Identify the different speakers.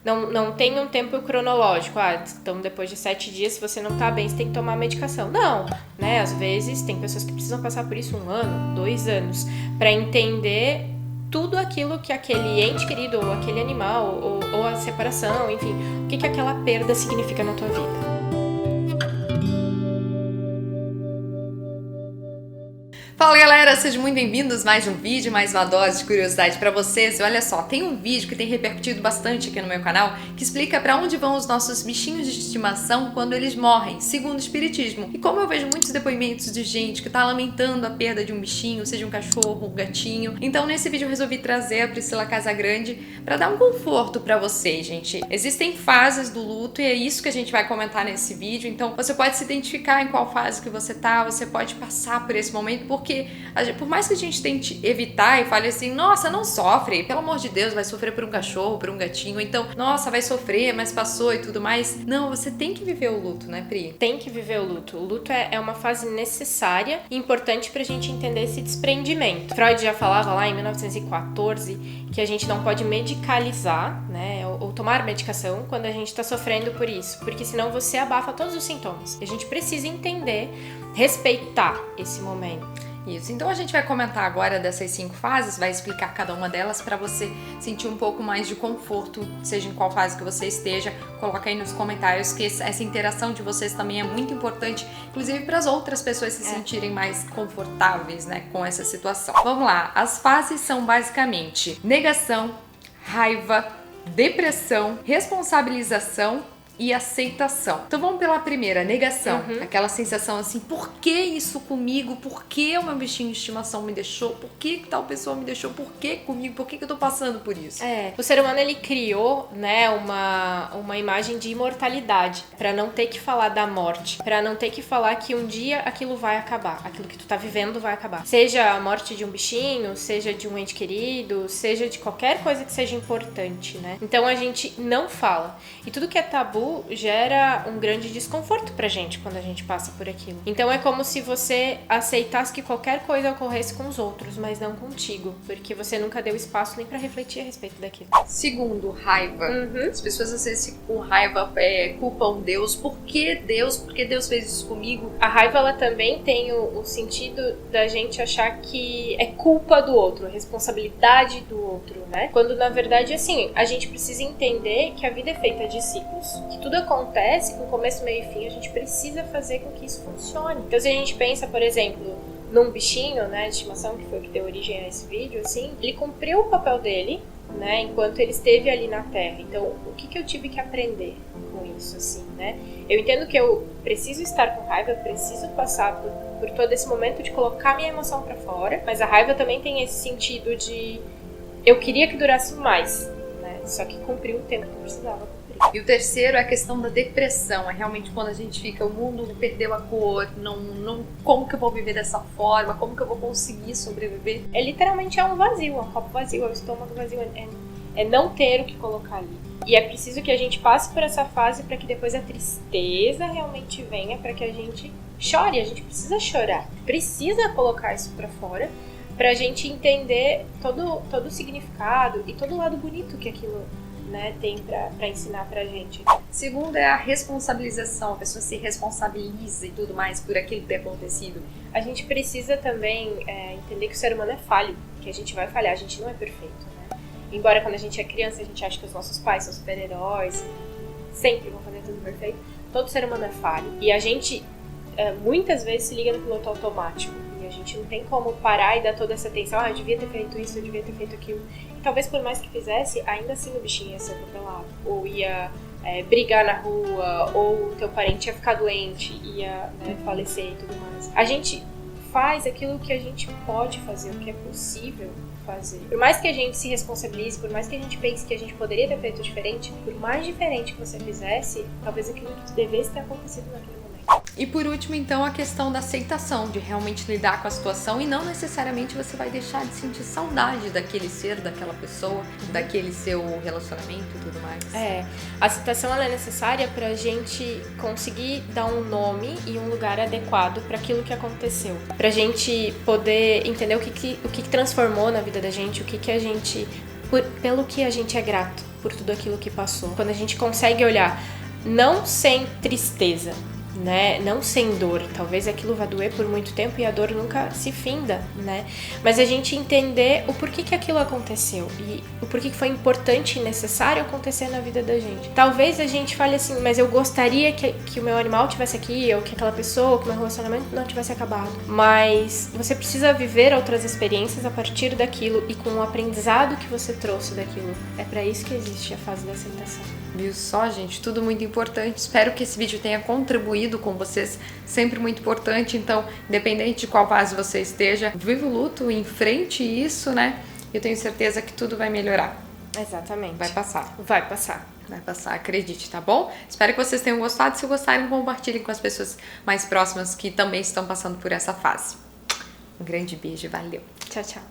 Speaker 1: não tem um tempo cronológico. Então depois de 7 dias, se você não tá bem, você tem que tomar a medicação. Não, né? Às vezes tem pessoas que precisam passar por isso 1 ano, 2 anos, pra entender tudo aquilo que aquele ente querido, ou aquele animal, ou a separação, enfim, o que aquela perda significa na tua vida.
Speaker 2: Fala galera, sejam muito bem-vindos a mais um vídeo, mais uma dose de curiosidade pra vocês. E olha só, tem um vídeo que tem repercutido bastante aqui no meu canal que explica pra onde vão os nossos bichinhos de estimação quando eles morrem, segundo o espiritismo. E como eu vejo muitos depoimentos de gente que tá lamentando a perda de um bichinho, seja um cachorro, um gatinho, então nesse vídeo eu resolvi trazer a Priscila Casagrande pra dar um conforto pra vocês, gente. Existem fases do luto e é isso que a gente vai comentar nesse vídeo, então você pode se identificar em qual fase que você tá, você pode passar por esse momento, porque por mais que a gente tente evitar e fale assim, nossa, não sofre, pelo amor de Deus, vai sofrer por um cachorro, por um gatinho, então, nossa, vai sofrer, mas passou e tudo mais. Não, você tem que viver o luto, né, Pri?
Speaker 1: Tem que viver o luto. O luto é uma fase necessária e importante pra gente entender esse desprendimento. Freud já falava lá em 1914 que a gente não pode medicalizar, né, ou tomar medicação quando a gente tá sofrendo por isso, porque senão você abafa todos os sintomas. E a gente precisa entender, respeitar esse momento.
Speaker 2: Isso, então a gente vai comentar agora dessas 5 fases, vai explicar cada uma delas para você sentir um pouco mais de conforto, seja em qual fase que você esteja. Coloca aí nos comentários que essa interação de vocês também é muito importante, inclusive para as outras pessoas se sentirem mais confortáveis, né, com essa situação. Vamos lá, as fases são basicamente negação, raiva, depressão, responsabilização e aceitação. Então vamos pela primeira, negação. Aquela sensação assim, por que isso comigo? Por que o meu bichinho de estimação me deixou? Por que tal pessoa me deixou? Por que comigo? Por que eu tô passando por isso?
Speaker 1: O ser humano, ele criou, né, uma imagem de imortalidade, pra não ter que falar da morte, pra não ter que falar que um dia aquilo vai acabar, aquilo que tu tá vivendo vai acabar. Seja a morte de um bichinho, seja de um ente querido, seja de qualquer coisa que seja importante, né? Então a gente não fala. E tudo que é tabu gera um grande desconforto pra gente quando a gente passa por aquilo. Então é como se você aceitasse que qualquer coisa ocorresse com os outros, mas não contigo, porque você nunca deu espaço nem pra refletir a respeito daquilo.
Speaker 2: Segundo, raiva. As pessoas às vezes com raiva culpam Deus. Por que Deus? Por que Deus fez isso comigo?
Speaker 1: A raiva, ela também tem o sentido da gente achar que é culpa do outro, responsabilidade do outro, né? Quando na verdade, assim, a gente precisa entender que a vida é feita de ciclos, que tudo acontece com começo, meio e fim, a gente precisa fazer com que isso funcione. Então se a gente pensa, por exemplo, num bichinho, né, de estimação, que foi o que deu origem a esse vídeo, assim, ele cumpriu o papel dele, né, enquanto ele esteve ali na Terra. Então, o que eu tive que aprender com isso, assim, né? Eu entendo que eu preciso estar com raiva, eu preciso passar por todo esse momento de colocar minha emoção pra fora, mas a raiva também tem esse sentido de eu queria que durasse mais, né, só que cumpriu o tempo que eu precisava cumprir.
Speaker 2: E o terceiro é a questão da depressão, é realmente quando a gente fica, o mundo perdeu a cor, como que eu vou viver dessa forma, como que eu vou conseguir sobreviver?
Speaker 1: Literalmente um vazio, um copo vazio, é o estômago vazio, é não ter o que colocar ali. E é preciso que a gente passe por essa fase para que depois a tristeza realmente venha, para que a gente chore, a gente precisa chorar, precisa colocar isso para fora, pra gente entender todo o significado e todo o lado bonito que aquilo, né, tem pra ensinar pra gente.
Speaker 2: Segundo é a responsabilização, a pessoa se responsabiliza e tudo mais por aquilo que tem acontecido.
Speaker 1: A gente precisa também entender que o ser humano é falho, que a gente vai falhar, a gente não é perfeito, né? Embora quando a gente é criança a gente acha que os nossos pais são super-heróis, sempre vão fazer tudo perfeito, todo ser humano é falho. E a gente muitas vezes se liga no piloto automático. A gente não tem como parar e dar toda essa atenção, eu devia ter feito isso, eu devia ter feito aquilo. E talvez por mais que fizesse, ainda assim o bichinho ia ser atropelado, ou ia brigar na rua, ou o teu parente ia ficar doente, ia, né, falecer e tudo mais. A gente faz aquilo que a gente pode fazer, o que é possível fazer. Por mais que a gente se responsabilize, por mais que a gente pense que a gente poderia ter feito diferente, por mais diferente que você fizesse, talvez aquilo que devesse ter acontecido naquele momento.
Speaker 2: E por último, então, a questão da aceitação, de realmente lidar com a situação e não necessariamente você vai deixar de sentir saudade daquele ser, daquela pessoa, daquele seu relacionamento e tudo mais.
Speaker 1: A aceitação ela é necessária pra gente conseguir dar um nome e um lugar adequado para aquilo que aconteceu. Pra gente poder entender o que transformou na vida da gente, o que a gente, pelo que a gente é grato. por tudo aquilo que passou. Quando a gente consegue olhar não sem tristeza, né? Não sem dor. Talvez aquilo vá doer por muito tempo e a dor nunca se finda, né? Mas a gente entender o porquê que aquilo aconteceu e o porquê que foi importante e necessário acontecer na vida da gente. Talvez a gente fale assim, mas eu gostaria que o meu animal tivesse aqui, ou que aquela pessoa, ou que o meu relacionamento não tivesse acabado. Mas você precisa viver outras experiências a partir daquilo e com o aprendizado que você trouxe daquilo. É pra isso que existe a fase da aceitação.
Speaker 2: Viu só, gente? Tudo muito importante. Espero que esse vídeo tenha contribuído com vocês. Sempre muito importante. Então, independente de qual fase você esteja, viva o luto, enfrente isso, né? Eu tenho certeza que tudo vai melhorar.
Speaker 1: Exatamente.
Speaker 2: Vai passar.
Speaker 1: Vai passar.
Speaker 2: Vai passar, acredite, tá bom? Espero que vocês tenham gostado. Se gostarem, compartilhem com as pessoas mais próximas que também estão passando por essa fase. Um grande beijo, valeu.
Speaker 1: Tchau, tchau.